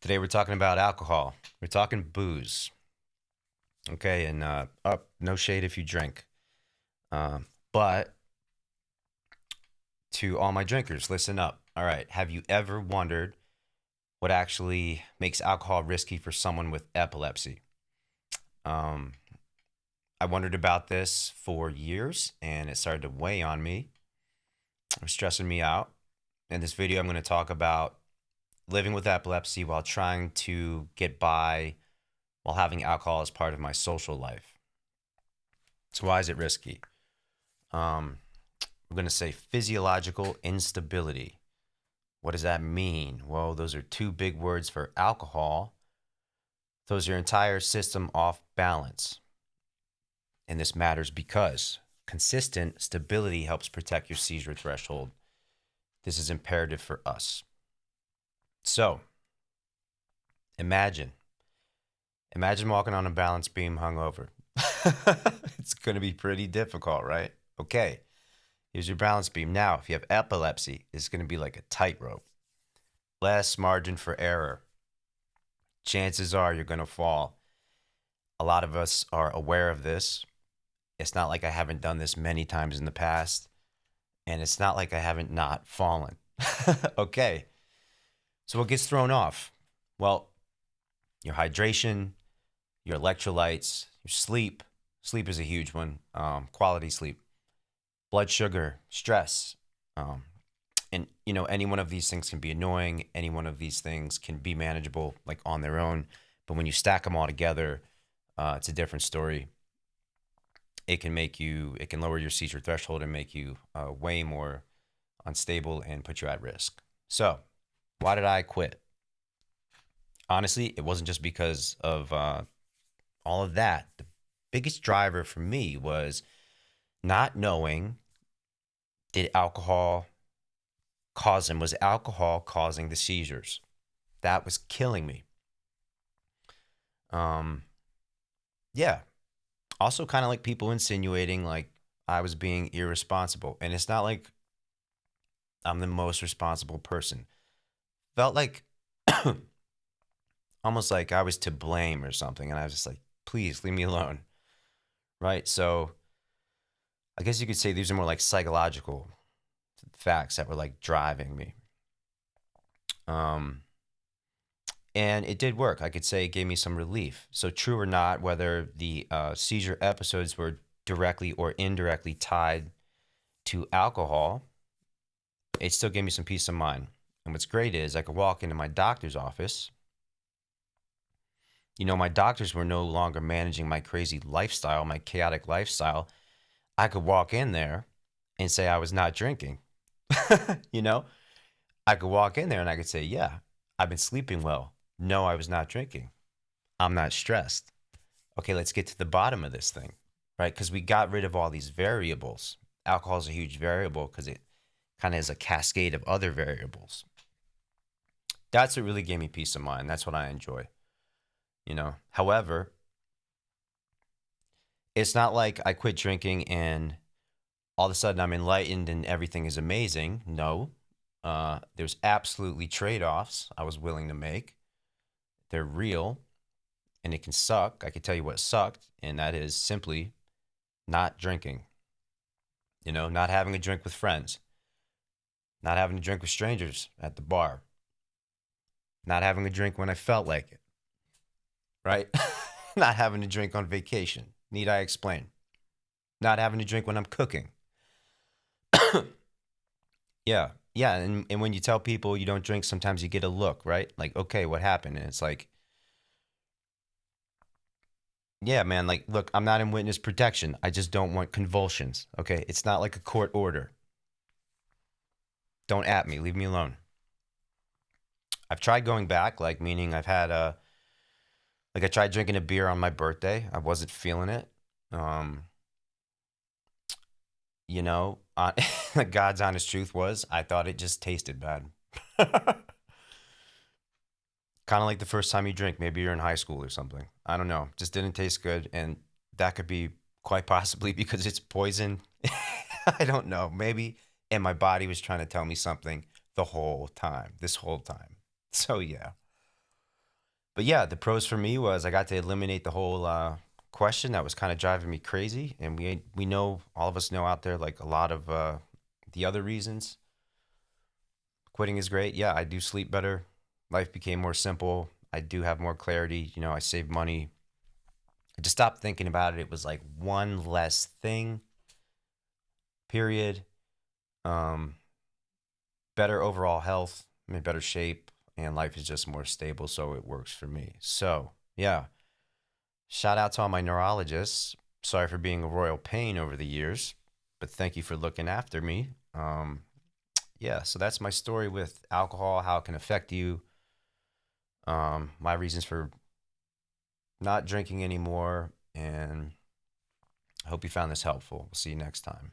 Today we're talking about alcohol. We're talking booze. Okay, and up, no shade if you drink. But to all my drinkers, listen up. All right, have you ever wondered what actually makes alcohol risky for someone with epilepsy? Um, I wondered about this for years, and it started to weigh on me. It was stressing me out. In this video, I'm going to talk about living with epilepsy while trying to get by while having alcohol as part of my social life. So why is it risky? We're going to say physiological instability. What does that mean? Well, those are two big words for alcohol. Throws your entire system off balance. And this matters because consistent stability helps protect your seizure threshold. This is imperative for us. So, imagine walking on a balance beam hungover. It's going to be pretty difficult, right? Okay, here's your balance beam. Now, if you have epilepsy, it's going to be like a tightrope. Less margin for error. Chances are you're going to fall. A lot of us are aware of this. It's not like I haven't done this many times in the past, and it's not like I haven't not fallen. Okay, so what gets thrown off? Well, your hydration, your electrolytes, your sleep. Sleep is a huge one. Quality sleep, blood sugar, stress. And any one of these things can be annoying. Any one of these things can be manageable, like on their own. But when you stack them all together, it's a different story. It can lower your seizure threshold and make you way more unstable and put you at risk. So, why did I quit? Honestly, it wasn't just because of all of that. The biggest driver for me was not knowing, did alcohol cause them? Was alcohol causing the seizures? That was killing me. Yeah. Also, kind of like people insinuating like I was being irresponsible. And it's not like I'm the most responsible person. Felt like almost like I was to blame or something. And I was just like, please leave me alone. Right. So I guess you could say these are more like psychological facts that were like driving me. And it did work. I could say it gave me some relief. So true or not, whether the seizure episodes were directly or indirectly tied to alcohol, it still gave me some peace of mind. And what's great is I could walk into my doctor's office. My doctors were no longer managing my crazy lifestyle, my chaotic lifestyle. I could walk in there and say I was not drinking. you know, I could walk in there and I could say, yeah, I've been sleeping well. No, I was not drinking. I'm not stressed. Okay, let's get to the bottom of this thing, right? Because we got rid of all these variables. Alcohol is a huge variable because it kind of is a cascade of other variables. That's what really gave me peace of mind. That's what I enjoy. However, it's not like I quit drinking and all of a sudden I'm enlightened and everything is amazing. No, there's absolutely trade-offs I was willing to make. They're real and it can suck. I can tell you what sucked, and that is simply not drinking. Not having a drink with friends, not having a drink with strangers at the bar, not having a drink when I felt like it, right? Not having a drink on vacation. Need I explain? Not having a drink when I'm cooking. Yeah. Yeah. And when you tell people you don't drink, sometimes you get a look, right? Like, okay, what happened? And it's like, yeah, man, like, look, I'm not in witness protection. I just don't want convulsions. Okay. It's not like a court order. Don't at me. Leave me alone. I've tried going back, like, meaning I've had like I tried drinking a beer on my birthday. I wasn't feeling it. Um, you know, uh, God's honest truth was I thought it just tasted bad. Kind of like the first time you drink, maybe you're in high school or something. I don't know. Just didn't taste good. And that could be quite possibly because it's poison. I don't know. Maybe. And my body was trying to tell me something the whole time, this whole time. So, yeah. But yeah, the pros for me was I got to eliminate the whole question that was kind of driving me crazy. And we know, all of us know out there, like a lot of the other reasons. Quitting is great. Yeah, I do sleep better. Life became more simple. I do have more clarity. You know, I save money. I just stopped thinking about it. It was like one less thing, period. Um, Better overall health. I'm in better shape, and life is just more stable. So it works for me. So, yeah. Shout out to all my neurologists. Sorry for being a royal pain over the years, but thank you for looking after me. Yeah, so that's my story with alcohol, how it can affect you, my reasons for not drinking anymore, and I hope you found this helpful. We'll see you next time.